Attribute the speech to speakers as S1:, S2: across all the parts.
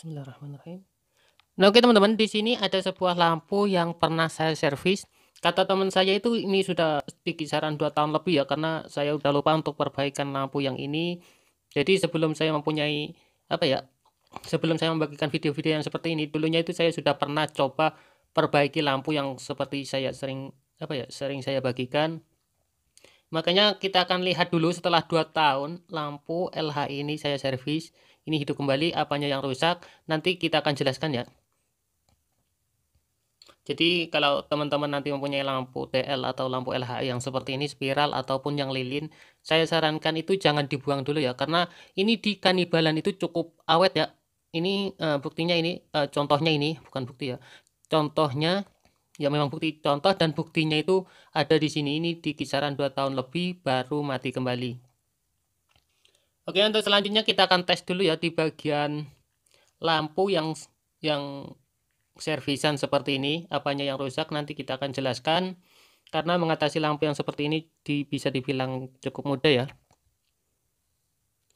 S1: Bismillahirrahmanirrahim. Nah, oke teman-teman, di sini ada sebuah lampu yang pernah saya servis. Kata teman saya itu ini sudah di kisaran 2 tahun lebih ya, karena saya udah lupa untuk perbaikan lampu yang ini. Jadi sebelum saya mempunyai apa ya, sebelum saya membagikan video-video yang seperti ini, dulunya itu saya sudah pernah coba perbaiki lampu yang seperti saya sering sering saya bagikan. Makanya kita akan lihat dulu setelah 2 tahun lampu LH ini saya servis, ini hidup kembali, apanya yang rusak, nanti kita akan jelaskan ya. Jadi kalau teman-teman nanti mempunyai lampu TL atau lampu LHI yang seperti ini spiral ataupun yang lilin, saya sarankan itu jangan dibuang dulu ya, karena ini di Kanibalan itu cukup awet ya. Ini buktinya ini contohnya ini bukan bukti ya. Contohnya ya memang bukti contoh dan buktinya itu ada di sini, ini di kisaran 2 tahun lebih baru mati kembali. Oke, untuk selanjutnya kita akan tes dulu ya di bagian lampu yang servisan seperti ini, apanya yang rusak nanti kita akan jelaskan, karena mengatasi lampu yang seperti ini bisa dibilang cukup mudah ya.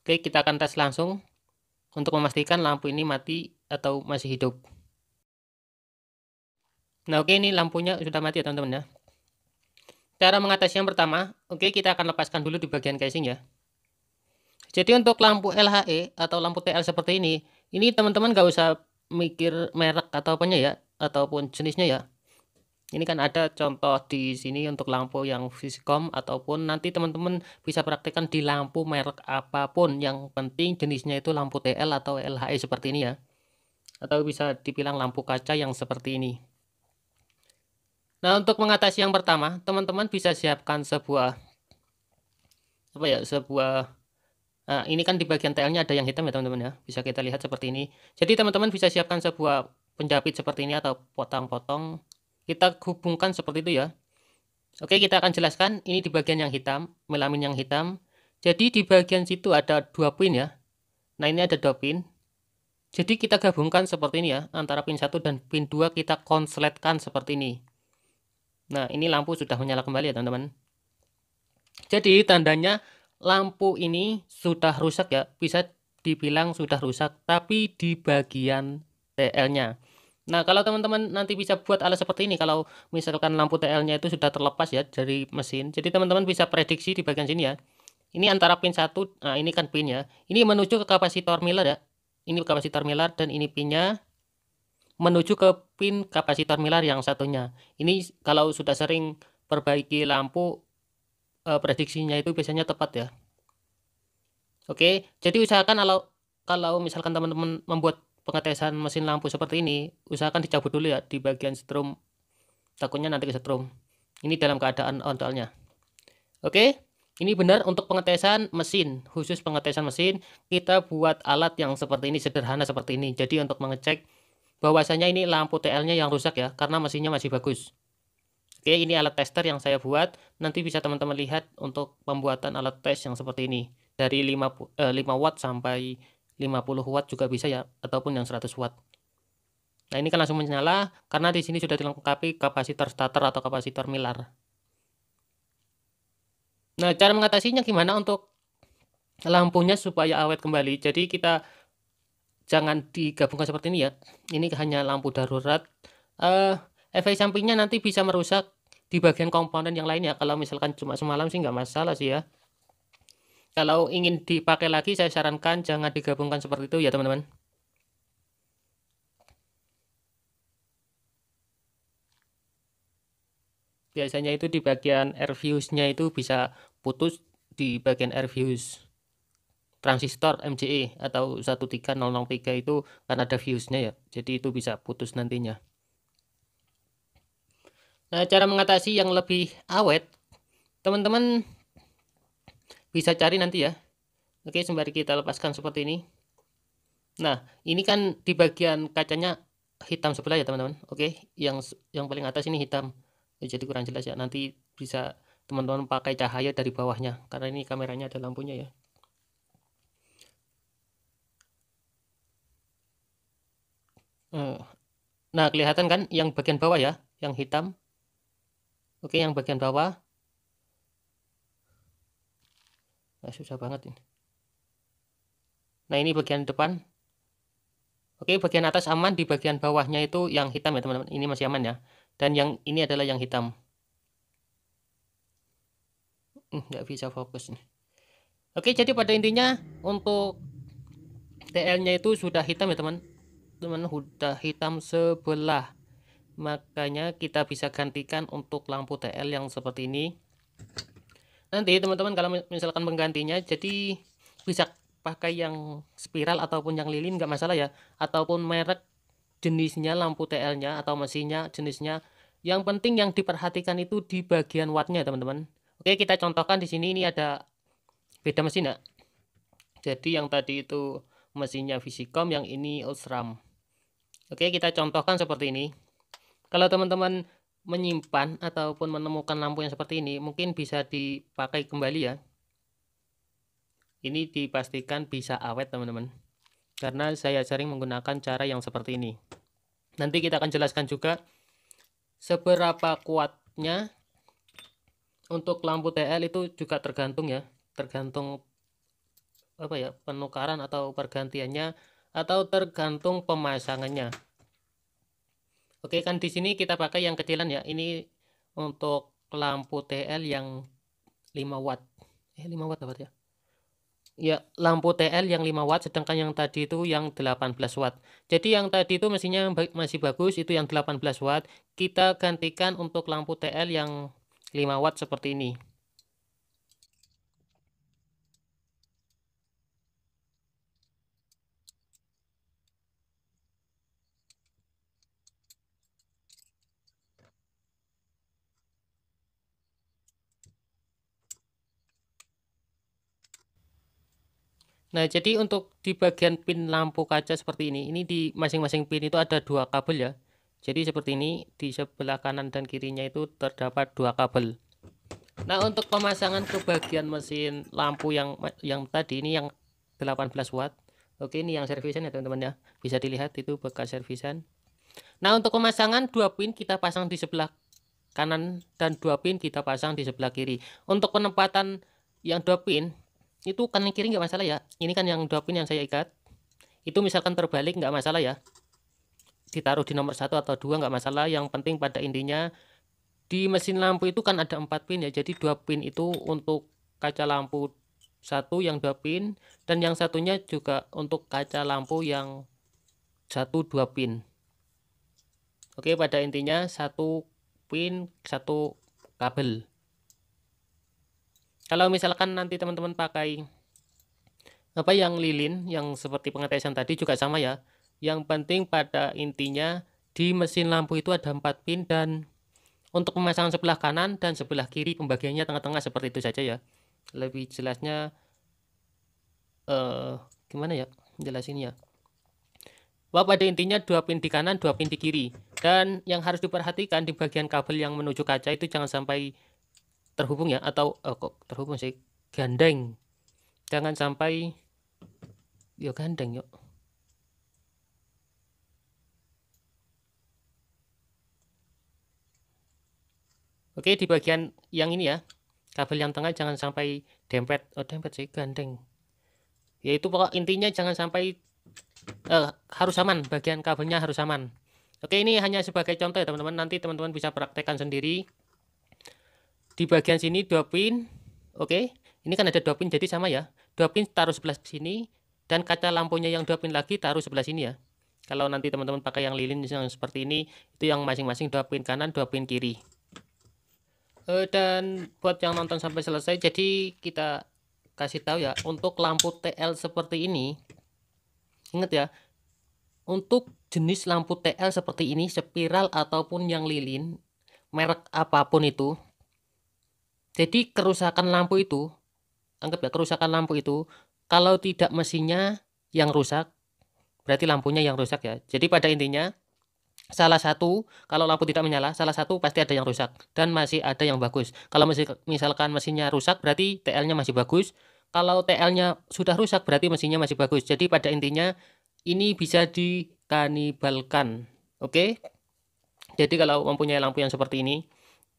S1: Oke, kita akan tes langsung untuk memastikan lampu ini mati atau masih hidup. Nah, oke, ini lampunya sudah mati ya teman-teman ya. Cara mengatasi yang pertama, oke, kita akan lepaskan dulu di bagian casing ya. Jadi untuk lampu LHE atau lampu TL seperti ini teman-teman nggak usah mikir merek atau apanya ya, ataupun jenisnya ya. Ini kan ada contoh di sini untuk lampu yang Viscom, ataupun nanti teman-teman bisa praktekkan di lampu merek apapun, yang penting jenisnya itu lampu TL atau LHE seperti ini ya. Atau bisa dibilang lampu kaca yang seperti ini. Nah, untuk mengatasi yang pertama, teman-teman bisa siapkan sebuah ini kan di bagian TL-nya ada yang hitam ya teman-teman ya. Bisa kita lihat seperti ini. Jadi teman-teman bisa siapkan sebuah penjepit seperti ini atau potong-potong. Kita hubungkan seperti itu ya. Oke, kita akan jelaskan ini di bagian yang hitam, melamin yang hitam. Jadi di bagian situ ada 2 pin ya. Nah, ini ada 2 pin. Jadi kita gabungkan seperti ini ya, antara pin 1 dan pin 2 kita konsletkan seperti ini. Nah, ini lampu sudah menyala kembali ya teman-teman. Jadi tandanya lampu ini sudah rusak ya, bisa dibilang sudah rusak, tapi di bagian TL-nya. Nah, kalau teman-teman nanti bisa buat alat seperti ini, kalau misalkan lampu TL-nya itu sudah terlepas ya dari mesin, jadi teman-teman bisa prediksi di bagian sini ya. Ini antara pin 1, nah ini kan pin ya. Ini menuju ke kapasitor Miller ya. Ini kapasitor Miller dan ini pinnya menuju ke pin kapasitor Miller yang satunya. Ini kalau sudah sering perbaiki lampu, prediksinya itu biasanya tepat ya. Oke, jadi usahakan kalau misalkan teman-teman membuat pengetesan mesin lampu seperti ini, usahakan dicabut dulu ya di bagian setrum, takutnya nanti kesetrum. Ini dalam keadaan on soalnya. Oke, ini benar untuk pengetesan mesin, khusus pengetesan mesin, kita buat alat yang seperti ini, sederhana seperti ini. Jadi untuk mengecek bahwasanya ini lampu TL-nya yang rusak ya, karena mesinnya masih bagus. Oke, ini alat tester yang saya buat, nanti bisa teman-teman lihat untuk pembuatan alat tes yang seperti ini. Dari 5 watt sampai 50 watt juga bisa ya, ataupun yang 100 watt. Nah, ini kan langsung menyala karena di sini sudah dilengkapi kapasitor starter atau kapasitor Miller. Nah, cara mengatasinya gimana untuk lampunya supaya awet kembali? Jadi kita jangan digabungkan seperti ini ya. Ini hanya lampu darurat. Efek sampingnya nanti bisa merusak di bagian komponen yang lainnya. Kalau misalkan cuma semalam sih nggak masalah sih ya. Kalau ingin dipakai lagi, saya sarankan jangan digabungkan seperti itu ya teman-teman. Biasanya itu di bagian air fuse-nya itu bisa putus di bagian air fuse transistor MCE atau 13003 itu kan ada fuse-nya ya. Jadi itu bisa putus nantinya. Nah, cara mengatasi yang lebih awet, teman-teman bisa cari nanti ya. Oke, sembari kita lepaskan seperti ini. Nah, ini kan di bagian kacanya hitam sebelah ya teman-teman. Oke, yang paling atas ini hitam. Jadi kurang jelas ya. Nanti bisa teman-teman pakai cahaya dari bawahnya, karena ini kameranya ada lampunya ya. Nah, kelihatan kan yang bagian bawah ya, yang hitam. Oke, yang bagian bawah. Nah, susah banget ini. Nah, ini bagian depan. Oke, bagian atas aman, di bagian bawahnya itu yang hitam ya teman-teman. Ini masih aman ya. Dan yang ini adalah yang hitam. Nggak bisa fokus nih. Oke, jadi pada intinya untuk TL-nya itu sudah hitam ya teman-teman, sudah hitam sebelah. Makanya kita bisa gantikan untuk lampu TL yang seperti ini. Nanti teman-teman kalau misalkan penggantinya, jadi bisa pakai yang spiral ataupun yang lilin nggak masalah ya, ataupun merek jenisnya lampu TL-nya atau mesinnya jenisnya. Yang penting yang diperhatikan itu di bagian wattnya teman-teman. Oke, kita contohkan di sini, ini ada beda mesin ya. Jadi yang tadi itu mesinnya Visicom, yang ini Osram. Oke, kita contohkan seperti ini. Kalau teman-teman menyimpan ataupun menemukan lampu yang seperti ini, mungkin bisa dipakai kembali ya. Ini dipastikan bisa awet teman-teman, karena saya sering menggunakan cara yang seperti ini. Nanti kita akan jelaskan juga seberapa kuatnya. Untuk lampu TL itu juga tergantung ya, tergantung apa ya, penukaran atau pergantiannya, atau tergantung pemasangannya. Oke, kan di sini kita pakai yang kecilan ya. Ini untuk lampu TL yang 5 watt. 5 watt apa ya? Ya, lampu TL yang 5 watt, sedangkan yang tadi itu yang 18 watt. Jadi yang tadi itu mesinnya masih bagus, itu yang 18 watt. Kita gantikan untuk lampu TL yang 5 watt seperti ini. Nah, jadi untuk di bagian pin lampu kaca seperti ini di masing-masing pin itu ada 2 kabel ya. Jadi seperti ini, di sebelah kanan dan kirinya itu terdapat 2 kabel. Nah, untuk pemasangan ke bagian mesin lampu yang tadi ini yang 18 watt. Oke, ini yang servisan ya teman-teman ya. Bisa dilihat itu bekas servisan. Nah, untuk pemasangan 2 pin kita pasang di sebelah kanan dan 2 pin kita pasang di sebelah kiri. Untuk penempatan yang 2 pin itu kanan kiri nggak masalah ya. Ini kan yang 2 pin yang saya ikat. Itu misalkan terbalik nggak masalah ya. Ditaruh di nomor 1 atau 2 nggak masalah. Yang penting pada intinya di mesin lampu itu kan ada 4 pin ya. Jadi 2 pin itu untuk kaca lampu 1 yang 2 pin, dan yang satunya juga untuk kaca lampu yang 1 2 pin. Oke, pada intinya 1 pin 1 kabel. Kalau misalkan nanti teman-teman pakai apa yang lilin yang seperti pengetesan tadi juga sama ya. Yang penting pada intinya di mesin lampu itu ada 4 pin, dan untuk pemasangan sebelah kanan dan sebelah kiri pembagiannya tengah-tengah seperti itu saja ya. Lebih jelasnya gimana ya jelasinnya. Wah, pada intinya 2 pin di kanan, 2 pin di kiri. Dan yang harus diperhatikan di bagian kabel yang menuju kaca itu jangan sampai terhubung ya, atau kok terhubung sih, gandeng. Jangan sampai gandeng yuk. Oke, di bagian yang ini ya, kabel yang tengah jangan sampai dempet. Dempet sih, gandeng. Yaitu pokok intinya jangan sampai harus aman, bagian kabelnya harus aman. Oke, ini hanya sebagai contoh ya teman-teman. Nanti teman-teman bisa praktekkan sendiri. Di bagian sini 2 pin. Oke, ini kan ada 2 pin jadi sama ya. 2 pin taruh sebelah sini, dan kaca lampunya yang 2 pin lagi taruh sebelah sini ya. Kalau nanti teman-teman pakai yang lilin yang seperti ini, itu yang masing-masing 2 pin kanan, 2 pin kiri. Dan buat yang nonton sampai selesai, jadi kita kasih tahu ya, untuk lampu TL seperti ini, ingat ya, untuk jenis lampu TL seperti ini, spiral ataupun yang lilin, merek apapun itu, jadi kerusakan lampu itu, anggap ya kerusakan lampu itu, kalau tidak mesinnya yang rusak, berarti lampunya yang rusak ya. Jadi pada intinya, salah satu, kalau lampu tidak menyala, salah satu pasti ada yang rusak, dan masih ada yang bagus. Kalau misalkan mesinnya rusak, berarti TL-nya masih bagus. Kalau TL-nya sudah rusak, berarti mesinnya masih bagus. Jadi pada intinya, ini bisa dikanibalkan. Oke? Jadi kalau mempunyai lampu yang seperti ini,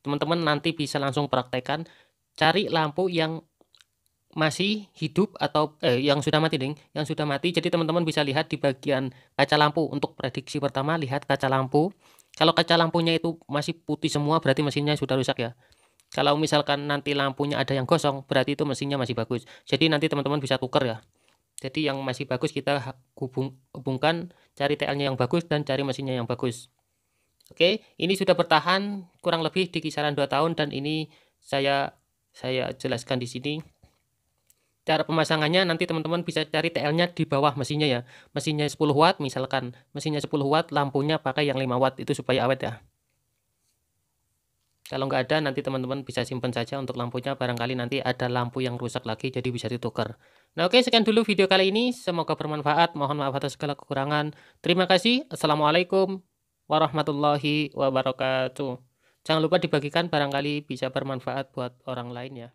S1: teman-teman nanti bisa langsung praktekkan, cari lampu yang masih hidup atau yang sudah mati ding, yang sudah mati. Jadi teman-teman bisa lihat di bagian kaca lampu. Untuk prediksi pertama, lihat kaca lampu. Kalau kaca lampunya itu masih putih semua, berarti mesinnya sudah rusak ya. Kalau misalkan nanti lampunya ada yang gosong, berarti itu mesinnya masih bagus. Jadi nanti teman-teman bisa tuker ya. Jadi yang masih bagus kita hubungkan, cari TL-nya yang bagus dan cari mesinnya yang bagus. Oke, ini sudah bertahan kurang lebih di kisaran 2 tahun dan ini saya jelaskan di sini. Cara pemasangannya nanti teman-teman bisa cari TL-nya di bawah mesinnya ya. Mesinnya 10 watt, misalkan mesinnya 10 watt, lampunya pakai yang 5 watt itu supaya awet ya. Kalau nggak ada nanti teman-teman bisa simpan saja untuk lampunya, barangkali nanti ada lampu yang rusak lagi jadi bisa ditukar. Nah oke, sekian dulu video kali ini, semoga bermanfaat, mohon maaf atas segala kekurangan. Terima kasih, Assalamualaikum warahmatullahi wabarakatuh. Jangan lupa dibagikan, barangkali bisa bermanfaat buat orang lain ya.